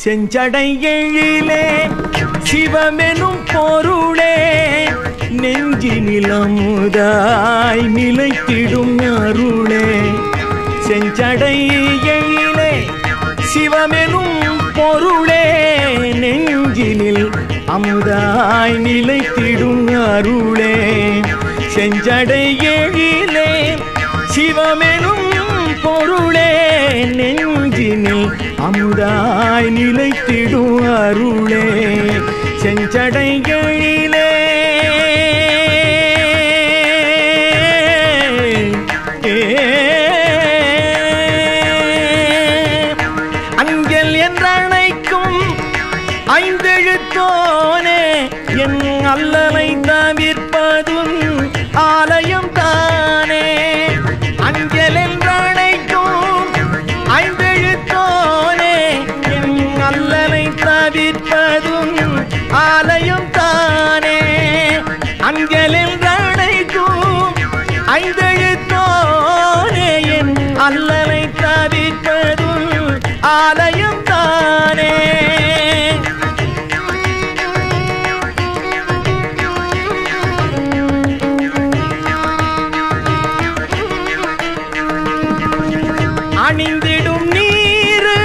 செஞ்சடை எழிலே சிவமெனும் பொருளே நெஞ்சினில் அமுதாய் நிலைத்திடும் அருளே. செஞ்சடை எழிலே சிவமெனும் பொருளே நெஞ்சினில் அமுதாய் நிலைத்திடும் அருளே. செஞ்சடை எழிலே சிவமெனும் பொருளே நெஞ்சினில் அமுதாய் நிலைத்திடும் அருளே. செஞ்சடை எழிலே அஞ்சல் என்றழைக்கும் ஐந்தெழுத்தோனே என் அல்லலை தவிர்ப்பதும் ஆலயம் தானே. அஞ்சல் என்றழைக்கும் ஐந்தெழுத்தோனே என் அல்லலை தவிர்ப்பதும் ஆலயம் தானே. அஞ்சல் என்றழைக்கும் ஐந்தெழுத்தோனே என் அல்லலை தவிர்ப்பதும் ஆலயம் தானே. அணிந்திடும் நீரு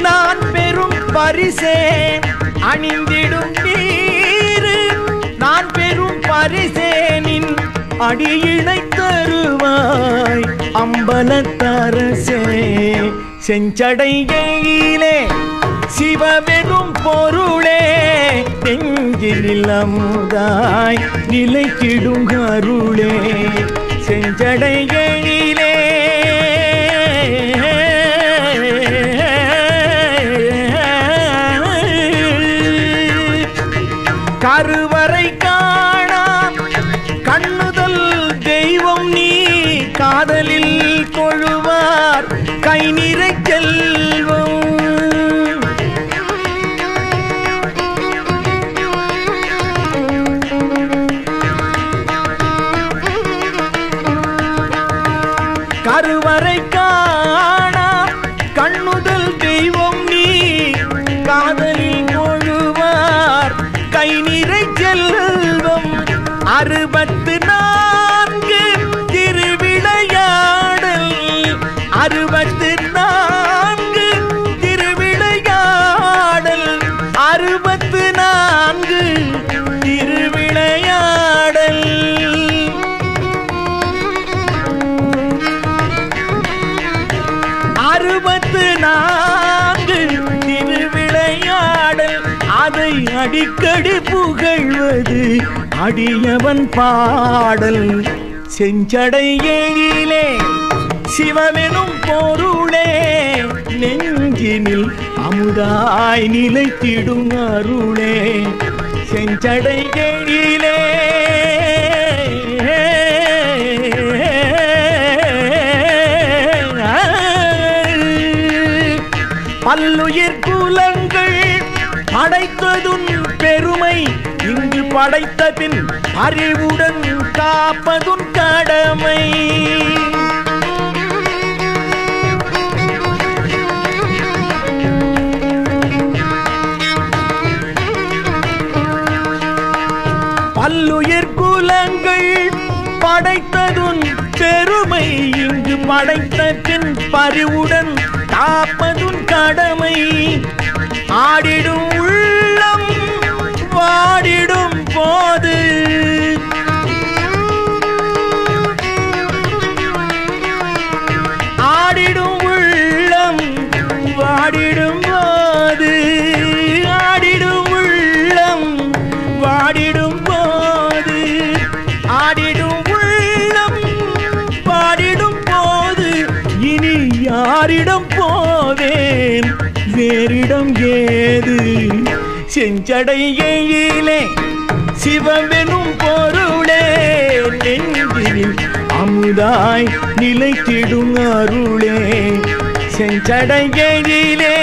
நான் பெரும் பரிசே. அணிந்திடும் நீரு நான் பெரும் பரிசேனின் அடியினை தருவாய் அம்பலத்தரசே. செஞ்சடை எழிலே சிவமெனும் பொருளே நெஞ்சினில் அமுதாய் நிலைத்திடும் அருளே. செஞ்சடை எழிலே கருவறை காணா கண்ணுதல் தெய்வம் நீ காதலில் கொழுவார் கை நிறை செல்வம். கருவறை காணா கண்ணுதல் தெய்வம் நீ காதலில் கொழுவார் கை நிறை செல்வம். 64 திருவிளையாடல் 64 திருவிளையாடல் 64 திருவிளையாடல். 64 திருவிளையாடல் அதை அடிக்கடி புகழ்வது அடியவன் பாடல். செஞ்சடை எழிலே சிவமெனும் பொருளே நெஞ்சினில் அமுதாய் நிலைத்திடும் அருளே. செஞ்சடை எழிலே பல்லுயிர் குலங்கள் படைத்ததும் பெருமை இங்கு படைத்த பின் அறிவுடன் காப்பதும் கடமை. பல்லுயிர் குலங்கள் படைத்ததும் பெருமை இங்கு படைத்த பின் பறிவுடன் காப்பதும் கடமை. ஆடிடும் உள்ளம் வாடிடும் போது ஆடிடும் போது ஆடிடும் உள்ளம் பாடிடும் போது இனி யாரிடம் போவேன் வேறிடம் ஏது செஞ்சடையிலே சிவமெனும் பொருளே நெஞ்சில் அமுதாய் நிலைத்திடும் அருளே செஞ்சடையிலே